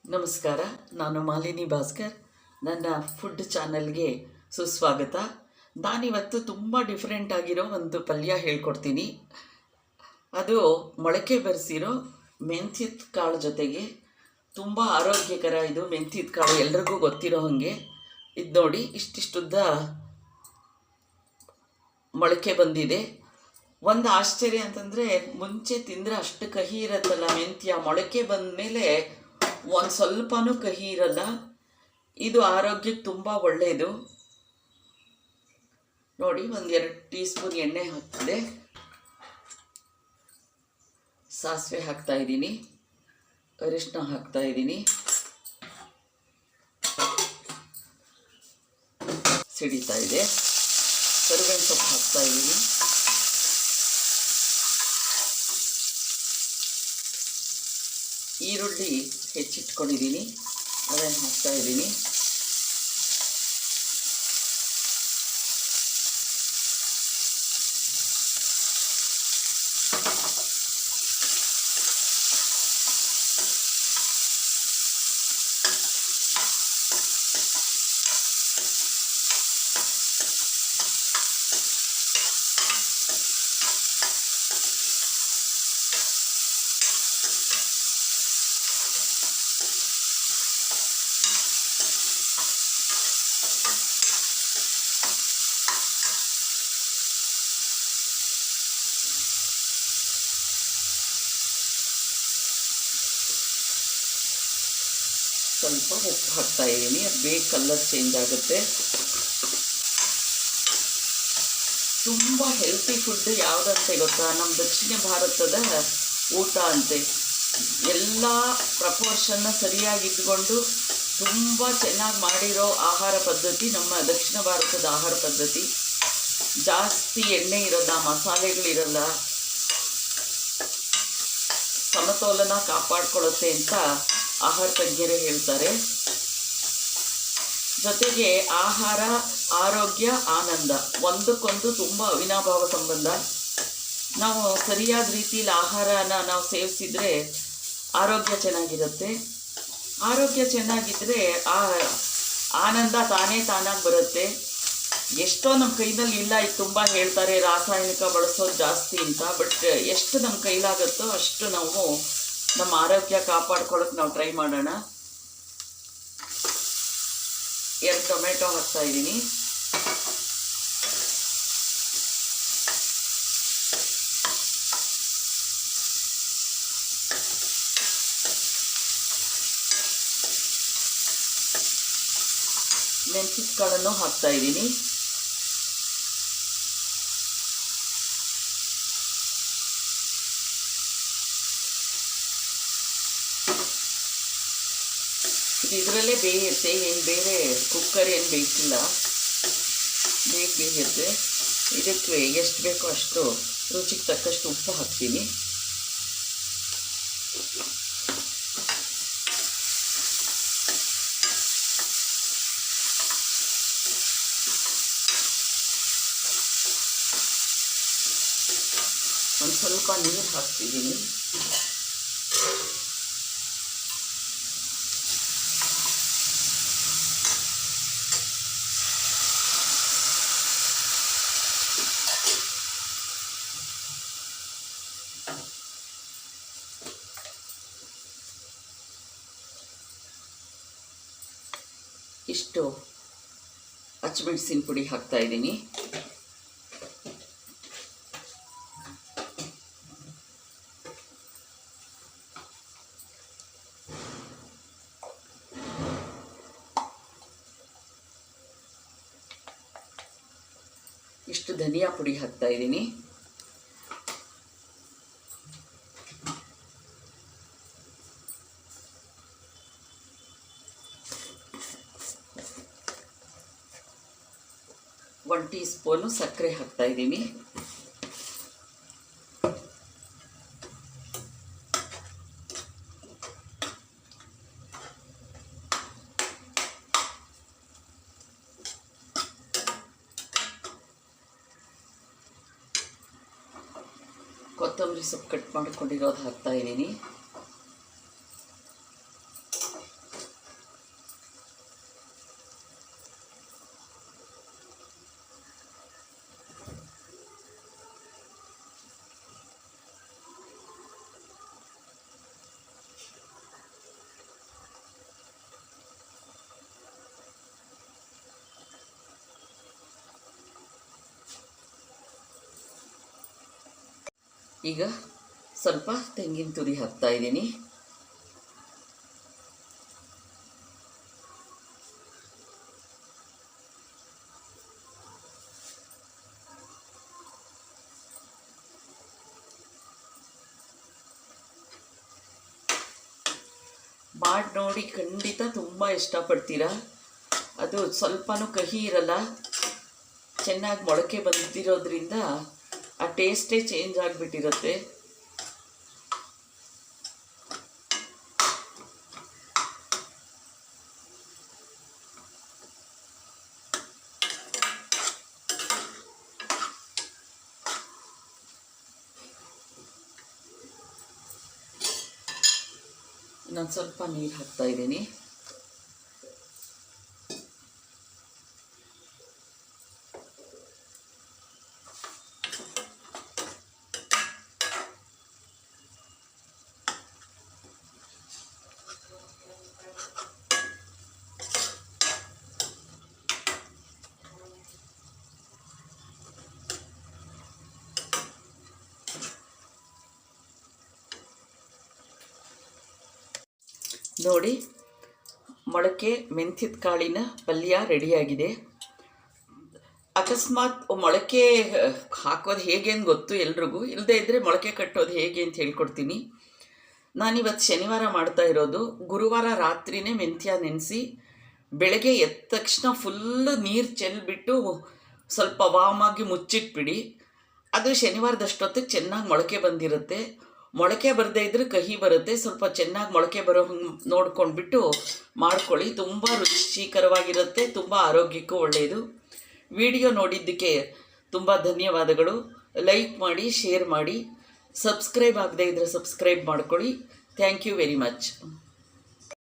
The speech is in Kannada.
ನಮಸ್ಕಾರ. ನಾನು ಮಾಲಿನಿ ಭಾಸ್ಕರ್. ನನ್ನ ಫುಡ್ ಚಾನಲ್ಗೆ ಸುಸ್ವಾಗತ. ನಾನಿವತ್ತು ತುಂಬ ಡಿಫ್ರೆಂಟ್ ಆಗಿರೋ ಒಂದು ಪಲ್ಯ ಹೇಳ್ಕೊಡ್ತೀನಿ. ಅದು ಮೊಳಕೆ ಬರೆಸಿರೋ ಮೆಂತ್ಯದ ಕಾಳು ಜೊತೆಗೆ ತುಂಬ ಆರೋಗ್ಯಕರ. ಇದು ಮೆಂತ್ಯದ ಕಾಳು ಎಲ್ರಿಗೂ ಗೊತ್ತಿರೋ ಹಾಗೆ. ಇದು ನೋಡಿ, ಇಷ್ಟಿಷ್ಟುದ್ದ ಮೊಳಕೆ ಬಂದಿದೆ. ಒಂದು ಆಶ್ಚರ್ಯ ಅಂತಂದರೆ, ಮುಂಚೆ ತಿಂದರೆ ಅಷ್ಟು ಕಹಿ ಇರುತ್ತಲ್ಲ ಮೆಂತ್ಯ, ಮೊಳಕೆ ಬಂದ ಮೇಲೆ ಒಂದು ಸ್ವಲ್ಪನೂ ಕಹಿ ಇರಲ್ಲ. ಇದು ಆರೋಗ್ಯಕ್ಕೆ ತುಂಬ ಒಳ್ಳೆಯದು. ನೋಡಿ, ಒಂದು 2 ಟೀ ಸ್ಪೂನ್ ಎಣ್ಣೆ ಹಾಕ್ತಿದೆ. ಸಾಸಿವೆ ಹಾಕ್ತಾಯಿದ್ದೀನಿ, ಅರಿಶಿನ ಹಾಕ್ತಾಯಿದ್ದೀನಿ, ಸಿಡಿತಾ ಇದೆ. ಕರಿಬೇವಿನ ಸೊಪ್ಪು ಹಾಕ್ತಾಯಿದ್ದೀನಿ, ಈರುಳ್ಳಿ ಹೆಚ್ಚಿಟ್ಕೊಂಡಿದ್ದೀನಿ, ಅದನ್ನು ಹಾಕ್ತಾಯಿದ್ದೀನಿ. ಸ್ವಲ್ಪ ಉಪ್ಪು ಹಾಕ್ತಾಯಿದ್ದೀನಿ, ಅದು ಬೇಗ ಕಲರ್ ಚೇಂಜ್ ಆಗುತ್ತೆ. ತುಂಬ ಹೆಲ್ತಿ ಫುಡ್ ಯಾವುದಂತೆ ಗೊತ್ತಾ? ನಮ್ಮ ದಕ್ಷಿಣ ಭಾರತದ ಊಟ ಅಂತೆ. ಎಲ್ಲ ಪ್ರಪೋರ್ಷನ್ನ ಸರಿಯಾಗಿ ಇಟ್ಕೊಂಡು ತುಂಬ ಚೆನ್ನಾಗಿ ಮಾಡಿರೋ ಆಹಾರ ಪದ್ಧತಿ ನಮ್ಮ ದಕ್ಷಿಣ ಭಾರತದ ಆಹಾರ ಪದ್ಧತಿ. ಜಾಸ್ತಿ ಎಣ್ಣೆ ಇರೋಲ್ಲ, ಮಸಾಲೆಗಳಿರಲ್ಲ, ಸಮತೋಲನ ಕಾಪಾಡ್ಕೊಳ್ಳುತ್ತೆ ಅಂತ ಆಹಾರ ತಜ್ಞರೇ ಹೇಳ್ತಾರೆ. ಜೊತೆಗೆ ಆಹಾರ, ಆರೋಗ್ಯ, ಆನಂದ ಒಂದಕ್ಕೊಂದು ತುಂಬ ಅವಿನಾಭಾವ ಸಂಬಂಧ. ನಾವು ಸರಿಯಾದ ರೀತಿಯಲ್ಲಿ ಆಹಾರನ ನಾವು ಸೇವಿಸಿದರೆ ಆರೋಗ್ಯ ಚೆನ್ನಾಗಿರುತ್ತೆ. ಆರೋಗ್ಯ ಚೆನ್ನಾಗಿದ್ದರೆ ಆನಂದ ತಾನಾಗಿ ಬರುತ್ತೆ. ಎಷ್ಟೋ ನಮ್ಮ ಕೈನಲ್ಲಿ ಇಲ್ಲ. ಈಗ ತುಂಬ ಹೇಳ್ತಾರೆ ರಾಸಾಯನಿಕ ಬಳಸೋದು ಜಾಸ್ತಿ ಅಂತ. ಬಟ್ ಎಷ್ಟು ನಮ್ಮ ಕೈಲಾಗುತ್ತೋ ಅಷ್ಟು ನಾವು ನಮ್ಮ ಆರೋಗ್ಯ ಕಾಪಾಡ್ಕೊಳ್ಳೋಕೆ ನಾವು ಟ್ರೈ ಮಾಡೋಣ. 2 ಟೊಮೆಟೊ ಹಾಕ್ತಾಯಿದ್ದೀನಿ, ಮೆಣಸಿನ ಕಾಳನ್ನು ಹಾಕ್ತಾಯಿದ್ದೀನಿ. ಇದರಲ್ಲೇ ಬೇಯುತ್ತೆ, ಏನು ಬೇರೆ ಕುಕ್ಕರ್ ಏನು ಬೇಯಿಸಿಲ್ಲ, ಬೇಗ ಬೇಯುತ್ತೆ. ಇದಕ್ಕೆ ಎಷ್ಟು ಬೇಕೋ ಅಷ್ಟು ರುಚಿಗೆ ತಕ್ಕಷ್ಟು ಉಪ್ಪು ಹಾಕ್ತೀನಿ. ಒಂದು ಸ್ವಲ್ಪ ನೀರು ಹಾಕ್ತಿದ್ದೀನಿ. ಇಷ್ಟು ಹಸಿಮೆಣಸಿನ ಪುಡಿ ಹಾಕ್ತಾಯಿದ್ದೀನಿ. ಇಷ್ಟು ಧನಿಯಾ ಪುಡಿ ಹಾಕ್ತಾಯಿದ್ದೀನಿ. ಒಂದು ಟೀ ಸ್ಪೂನು ಸಕ್ಕರೆ ಹಾಕ್ತಾಯಿದ್ದೀನಿ. ಕೊತ್ತಂಬರಿ ಸೊಪ್ಪು ಕಟ್ ಮಾಡ್ಕೊಂಡಿರೋದು ಹಾಕ್ತಾಯಿದ್ದೀನಿ. ಈಗ ಸ್ವಲ್ಪ ತೆಂಗಿನ ತುರಿ ಹಾಕ್ತಾಯಿದ್ದೀನಿ. ಮಾಡಿ ನೋಡಿ, ಖಂಡಿತ ತುಂಬ ಇಷ್ಟಪಡ್ತೀರಾ. ಅದು ಸ್ವಲ್ಪನೂ ಕಹಿ ಇರಲ್ಲ, ಚೆನ್ನಾಗಿ ಮೊಳಕೆ ಬಂದಿರೋದ್ರಿಂದ ಆ ಟೇಸ್ಟೇ ಚೇಂಜ್ ಆಗಿಬಿಟ್ಟಿರುತ್ತೆ. ನಾನು ಸ್ವಲ್ಪ ನೀರು ಹಾಕ್ತಾಯಿದ್ದೀನಿ. ನೋಡಿ, ಮೊಳಕೆ ಮೆಂತ್ಯದ ಕಾಳಿನ ಪಲ್ಯ ರೆಡಿಯಾಗಿದೆ. ಅಕಸ್ಮಾತ್ ಮೊಳಕೆ ಹಾಕೋದು ಹೇಗೆ ಅಂತ ಗೊತ್ತು ಎಲ್ರಿಗೂ, ಇಲ್ಲದೇ ಇದ್ದರೆ ಮೊಳಕೆ ಕಟ್ಟೋದು ಹೇಗೆ ಅಂತ ಹೇಳ್ಕೊಡ್ತೀನಿ. ನಾನಿವತ್ತು ಶನಿವಾರ ಮಾಡ್ತಾ ಇರೋದು. ಗುರುವಾರ ರಾತ್ರಿನೇ ಮೆಂತ್ಯ ನೆನೆಸಿ ಬೆಳಗ್ಗೆ ಎದ್ದ ತಕ್ಷಣ ಫುಲ್ಲು ನೀರು ಚೆಲ್ಬಿಟ್ಟು ಸ್ವಲ್ಪ ವಾಮಾಗಿ ಮುಚ್ಚಿಟ್ಬಿಡಿ. ಅದು ಶನಿವಾರದಷ್ಟೊತ್ತಿಗೆ ಚೆನ್ನಾಗಿ ಮೊಳಕೆ ಬಂದಿರುತ್ತೆ. ಮೊಳಕೆ ಬರದೇ ಇದ್ದರೆ ಕಹಿ ಬರುತ್ತೆ. ಸ್ವಲ್ಪ ಚೆನ್ನಾಗಿ ಮೊಳಕೆ ಬರೋ ಹಂಗೆ ನೋಡ್ಕೊಂಡ್ಬಿಟ್ಟು ಮಾಡ್ಕೊಳ್ಳಿ. ತುಂಬ ರುಚಿಕರವಾಗಿರುತ್ತೆ, ತುಂಬ ಆರೋಗ್ಯಕ್ಕೂ ಒಳ್ಳೆಯದು. ವಿಡಿಯೋ ನೋಡಿದ್ದಕ್ಕೆ ತುಂಬ ಧನ್ಯವಾದಗಳು. ಲೈಕ್ ಮಾಡಿ, ಶೇರ್ ಮಾಡಿ, ಸಬ್ಸ್ಕ್ರೈಬ್ ಆಗದೇ ಇದ್ದರೆ ಸಬ್ಸ್ಕ್ರೈಬ್ ಮಾಡ್ಕೊಳ್ಳಿ. Thank you very much.